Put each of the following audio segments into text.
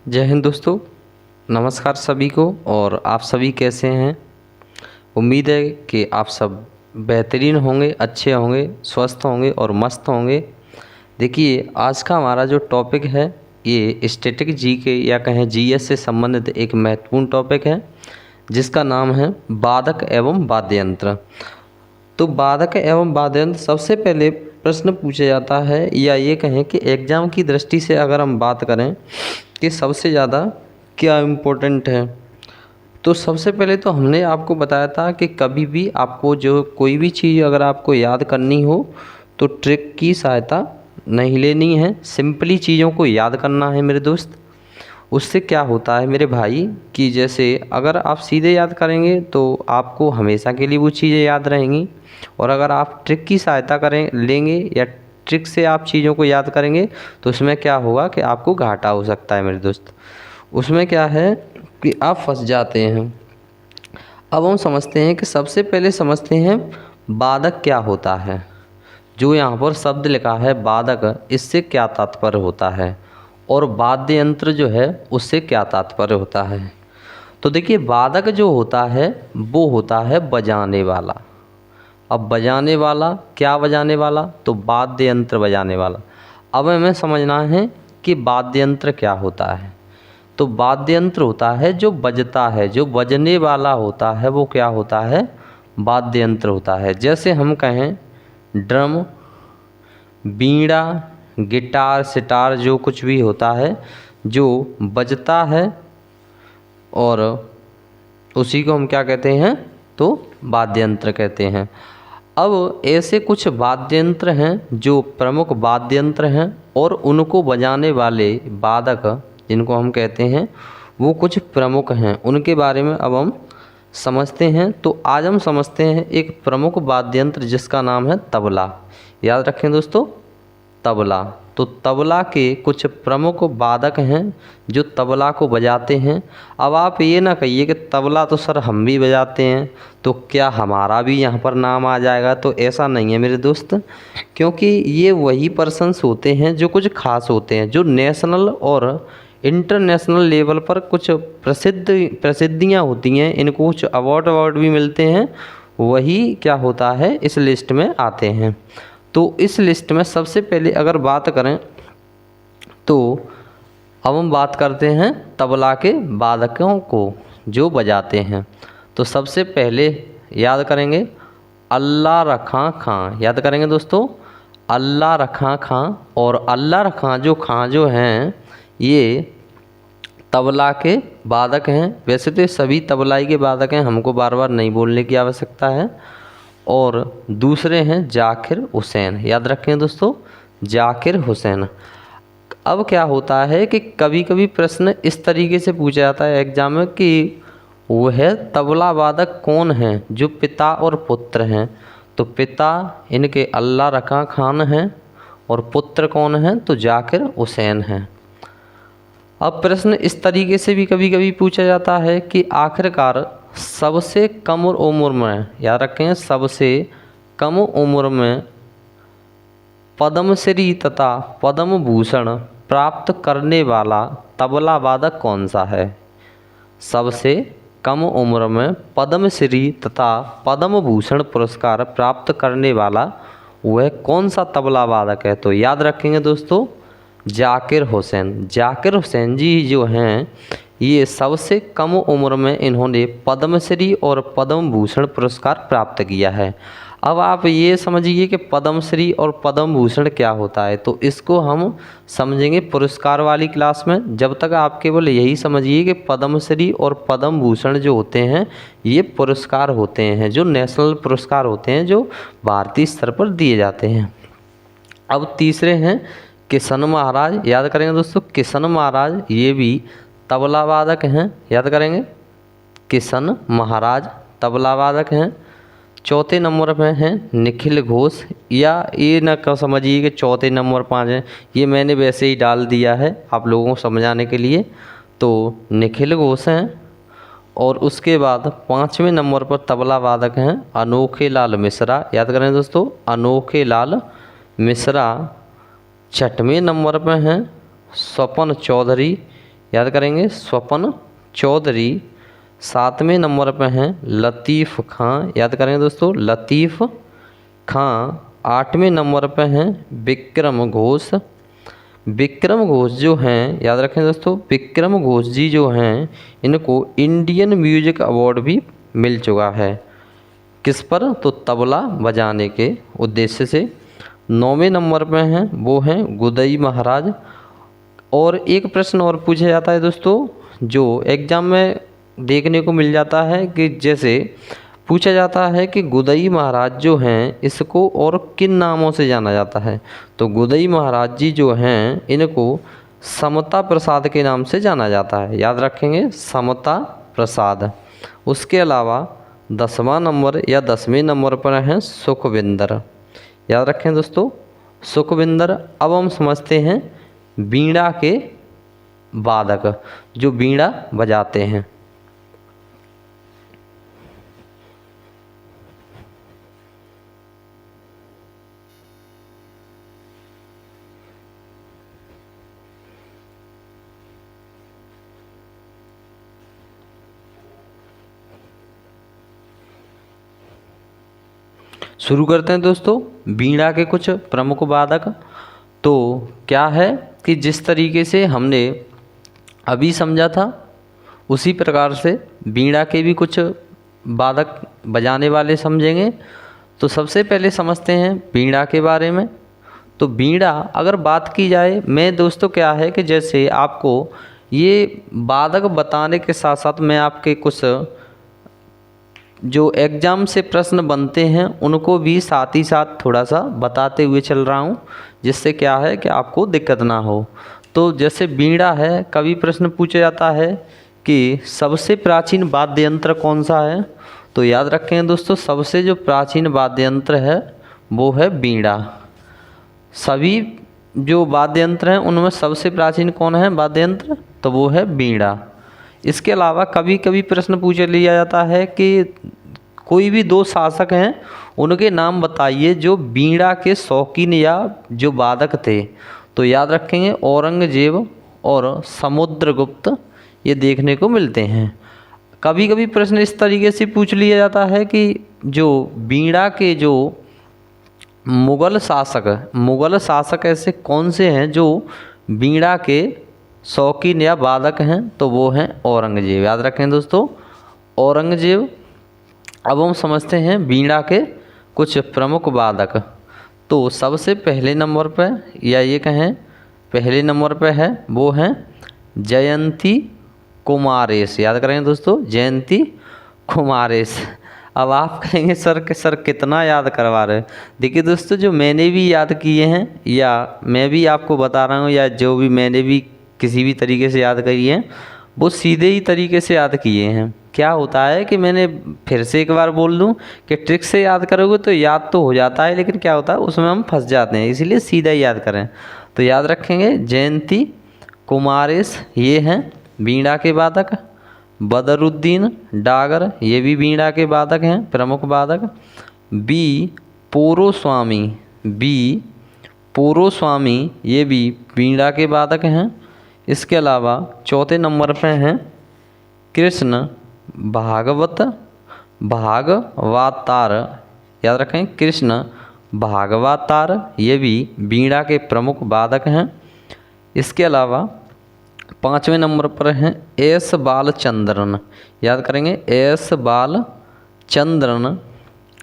जय हिंद दोस्तों, नमस्कार सभी को। और आप सभी कैसे हैं? उम्मीद है कि आप सब बेहतरीन होंगे, अच्छे होंगे, स्वस्थ होंगे और मस्त होंगे। देखिए, आज का हमारा जो टॉपिक है ये स्टैटिक जीके या कहें जीएस से संबंधित एक महत्वपूर्ण टॉपिक है, जिसका नाम है वादक एवं वाद्य यंत्र। तो वादक एवं वाद्य यंत्र सबसे पहले प्रश्न पूछा जाता है, या ये कहें कि एग्ज़ाम की दृष्टि से अगर हम बात करें कि सबसे ज़्यादा क्या इम्पोर्टेंट है, तो सबसे पहले तो हमने आपको बताया था कि कभी भी आपको जो कोई भी चीज़ अगर आपको याद करनी हो तो ट्रिक की सहायता नहीं लेनी है, सिंपली चीज़ों को याद करना है मेरे दोस्त। उससे क्या होता है मेरे भाई कि जैसे अगर आप सीधे याद करेंगे तो आपको हमेशा के लिए वो चीज़ें याद रहेंगी, और अगर आप ट्रिक की सहायता करें लेंगे या ट्रिक से आप चीज़ों को याद करेंगे तो उसमें क्या होगा कि आपको घाटा हो सकता है मेरे दोस्त। उसमें क्या है कि आप फंस जाते हैं। अब हम समझते हैं कि सबसे पहले समझते हैं वादक क्या होता है। जो यहाँ पर शब्द लिखा है वादक, इससे क्या तात्पर्य होता है, और वाद्य यंत्र जो है उससे क्या तात्पर्य होता है। तो देखिए, वादक जो होता है वो होता है बजाने वाला। अब बजाने वाला क्या बजाने वाला, तो वाद्य यंत्र बजाने वाला। अब हमें समझना है कि वाद्य यंत्र क्या होता है। तो वाद्य यंत्र होता है जो बजता है, जो बजने वाला होता है वो क्या होता है, वाद्य यंत्र होता है। जैसे हम कहें ड्रम, बीड़ा, गिटार, सितार, जो कुछ भी होता है जो बजता है, और उसी को हम क्या कहते हैं, तो वाद्य यंत्र कहते हैं। अब ऐसे कुछ वाद्य यंत्र हैं जो प्रमुख वाद्य यंत्र हैं, और उनको बजाने वाले वादक जिनको हम कहते हैं वो कुछ प्रमुख हैं। उनके बारे में अब हम समझते हैं। तो आज हम समझते हैं एक प्रमुख वाद्य यंत्र जिसका नाम है तबला। याद रखें दोस्तों, तबला। तो तबला के कुछ प्रमुख वादक हैं जो तबला को बजाते हैं। अब आप ये ना कहिए कि तबला तो सर हम भी बजाते हैं, तो क्या हमारा भी यहाँ पर नाम आ जाएगा, तो ऐसा नहीं है मेरे दोस्त। क्योंकि ये वही पर्सन्स होते हैं जो कुछ खास होते हैं, जो नेशनल और इंटरनेशनल लेवल पर कुछ प्रसिद्धियाँ होती हैं, इनको कुछ अवार्ड भी मिलते हैं, वही क्या होता है इस लिस्ट में आते हैं। तो इस लिस्ट में सबसे पहले अगर बात करें तो अब हम बात करते हैं तबला के वादकों को जो बजाते हैं। तो सबसे पहले याद करेंगे अल्लाह रखा खां। याद करेंगे दोस्तों, अल्लाह रखा खां। और अल्लाह रखा खां जो हैं ये तबला के वादक हैं। वैसे तो सभी तबलाई के वादक हैं, हमको बार बार नहीं बोलने की आवश्यकता है। और दूसरे हैं जाकिर हुसैन। याद रखें दोस्तों, जाकिर हुसैन। अब क्या होता है कि कभी कभी प्रश्न इस तरीके से पूछा जाता है एग्जाम में कि वह तबला वादक कौन हैं जो पिता और पुत्र हैं। तो पिता इनके अल्लाह रखा खान हैं, और पुत्र कौन हैं, तो जाकिर हुसैन हैं। अब प्रश्न इस तरीके से भी कभी कभी पूछा जाता है कि आखिरकार सबसे कम उम्र में, याद रखें, सबसे कम उम्र में पद्मश्री तथा पद्म भूषण प्राप्त करने वाला तबला वादक कौन सा है। सबसे कम उम्र में पद्मश्री तथा पद्म भूषण पुरस्कार प्राप्त करने वाला वह कौन सा तबला वादक है। तो याद रखेंगे दोस्तों, जाकिर हुसैन। जाकिर हुसैन जी जो हैं ये सबसे कम उम्र में इन्होंने पद्मश्री और पद्म भूषण पुरस्कार प्राप्त किया है। अब आप ये समझिए कि पद्मश्री और पद्म भूषण क्या होता है, तो इसको हम समझेंगे पुरस्कार वाली क्लास में। जब तक आप केवल यही समझिए कि पद्मश्री और पद्म भूषण जो होते हैं ये पुरस्कार होते हैं, जो नेशनल पुरस्कार होते हैं, जो भारतीय स्तर पर दिए जाते हैं। अब तीसरे हैं किशन महाराज। याद करेंगे दोस्तों, किशन महाराज ये भी तबला वादक हैं। याद करेंगे, किशन महाराज तबला वादक हैं। चौथे नंबर पे हैं निखिल घोष, या ये ना समझिए कि चौथे नंबर 5 हैं, ये मैंने वैसे ही डाल दिया है आप लोगों को समझाने के लिए। तो निखिल घोष हैं। और उसके बाद 5वें नंबर पर तबला वादक हैं अनोखे लाल मिश्रा, याद करें दोस्तों, अनोखे लाल मिश्रा। 6वें नंबर पर हैं स्वपन चौधरी, याद करेंगे स्वपन चौधरी। 7वें नंबर पर हैं लतीफ़ खां, याद करेंगे दोस्तों, लतीफ़ खां। 8वें नंबर पर हैं विक्रम घोष। विक्रम घोष जो हैं, याद रखें दोस्तों, विक्रम घोष जी जो हैं इनको इंडियन म्यूजिक अवार्ड भी मिल चुका है। किस पर? तो तबला बजाने के उद्देश्य से। 9वें नंबर पे हैं वो हैं गुदई महाराज। और एक प्रश्न और पूछा जाता है दोस्तों, जो एग्ज़ाम में देखने को मिल जाता है कि जैसे पूछा जाता है कि गुदई महाराज जो हैं इसको और किन नामों से जाना जाता है। तो गुदई महाराज जी जो हैं इनको समता प्रसाद के नाम से जाना जाता है, याद रखेंगे, समता प्रसाद। उसके अलावा 10वां नंबर या 10वें नंबर पर हैं सुखविंदर, याद रखें दोस्तों, सुखविंदर। अब हम समझते हैं बीड़ा के वादक जो बीड़ा बजाते हैं। शुरू करते हैं दोस्तों बीड़ा के कुछ प्रमुख वादक। तो क्या है कि जिस तरीके से हमने अभी समझा था उसी प्रकार से बीड़ा के भी कुछ वादक बजाने वाले समझेंगे। तो सबसे पहले समझते हैं बीड़ा के बारे में। तो बीड़ा अगर बात की जाए, मैं दोस्तों क्या है कि जैसे आपको ये वादक बताने के साथ साथ मैं आपके कुछ जो एग्ज़ाम से प्रश्न बनते हैं उनको भी साथ ही साथ थोड़ा सा बताते हुए चल रहा हूँ, जिससे क्या है कि आपको दिक्कत ना हो। तो जैसे बीड़ा है, कभी प्रश्न पूछा जाता है कि सबसे प्राचीन वाद्य यंत्र कौन सा है। तो याद रखें दोस्तों, सबसे जो प्राचीन वाद्य यंत्र है वो है बीड़ा। सभी जो वाद्य यंत्र हैं उनमें सबसे प्राचीन कौन है वाद्य यंत्र, तो वो है बीड़ा। इसके अलावा कभी कभी प्रश्न पूछ लिया जाता है कि कोई भी 2 शासक हैं उनके नाम बताइए जो बीड़ा के शौकीन या जो वादक थे। तो याद रखेंगे औरंगजेब और समुद्रगुप्त, ये देखने को मिलते हैं। कभी कभी प्रश्न इस तरीके से पूछ लिया जाता है कि जो बीड़ा के जो मुग़ल शासक ऐसे कौन से हैं जो बीड़ा के शौकीन या वादक हैं, तो वो हैं औरंगजेब, याद रखें दोस्तों, औरंगजेब। अब हम समझते हैं बीड़ा के कुछ प्रमुख वादक। तो सबसे पहले नंबर पर या ये कहें पहले नंबर पर है वो हैं जयंती कुमारेश, याद करेंगे दोस्तों, जयंती कुमारेश। अब आप कहेंगे सर कितना याद करवा रहे हैं। देखिए दोस्तों, जो मैंने भी याद किए हैं या मैं भी आपको बता रहा हूँ या जो भी मैंने भी किसी भी तरीके से याद करी हैं वो सीधे ही तरीके से याद किए हैं। क्या होता है कि मैंने फिर से एक बार बोल दूं कि ट्रिक से याद करोगे तो याद तो हो जाता है, लेकिन क्या होता है उसमें हम फंस जाते हैं, इसीलिए सीधा ही याद करें। तो याद रखेंगे जयंती कुमारेश ये हैं बीड़ा के वादक। बदरुद्दीन डागर ये भी बीड़ा के वादक हैं, प्रमुख वादक। बी पोरोस्वामी ये भी बीड़ा के वादक हैं। इसके अलावा चौथे नंबर पे हैं कृष्ण भागवतार, याद रखें, कृष्ण भागवतार ये भी बीड़ा के प्रमुख वादक हैं। इसके अलावा 5वें नंबर पर हैं एस बालचंद्रन, याद करेंगे एस बालचंद्रन।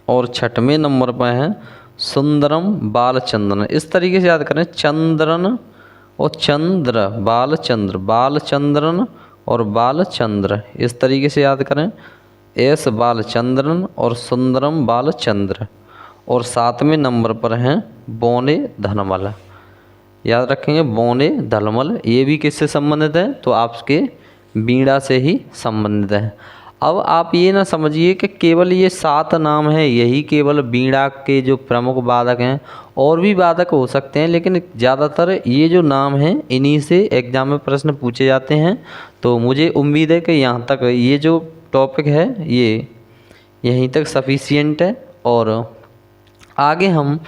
और 6वें नंबर पर हैं सुंदरम बालचंद्रन। इस तरीके से याद करें, चंद्रन और चंद्र, बालचंद्रन और बालचंद्र, इस तरीके से याद करें, एस बालचंद्रन और सुंदरम बालचंद्र। और 7वें नंबर पर हैं बौने धनमल, याद रखेंगे बौने धनमल, ये भी किससे संबंधित है, तो आपके बीड़ा से ही संबंधित है। अब आप ये ना समझिए कि केवल ये 7 नाम हैं, यही केवल बीड़ा के जो प्रमुख वादक हैं, और भी वादक हो सकते हैं, लेकिन ज़्यादातर ये जो नाम हैं इन्हीं से एग्जाम में प्रश्न पूछे जाते हैं। तो मुझे उम्मीद है कि यहाँ तक ये जो टॉपिक है ये यहीं तक सफिशिएंट है, और आगे हम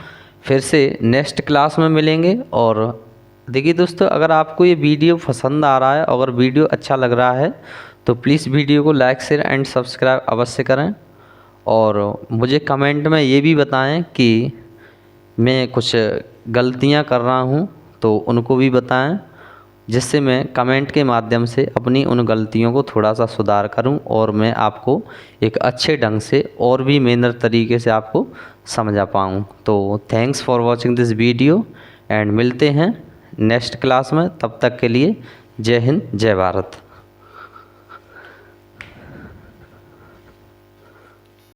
फिर से नेक्स्ट क्लास में मिलेंगे। और देखिए दोस्तों, अगर आपको ये वीडियो पसंद आ रहा है, अगर वीडियो अच्छा लग रहा है तो प्लीज़ वीडियो को लाइक शेयर एंड सब्सक्राइब अवश्य करें। और मुझे कमेंट में ये भी बताएं कि मैं कुछ गलतियां कर रहा हूं तो उनको भी बताएं, जिससे मैं कमेंट के माध्यम से अपनी उन गलतियों को थोड़ा सा सुधार करूं और मैं आपको एक अच्छे ढंग से और भी मेहनत तरीके से आपको समझा पाऊं। तो thanks for watching this video and मिलते हैं नेक्स्ट क्लास में। तब तक के लिए जय हिंद, जय भारत।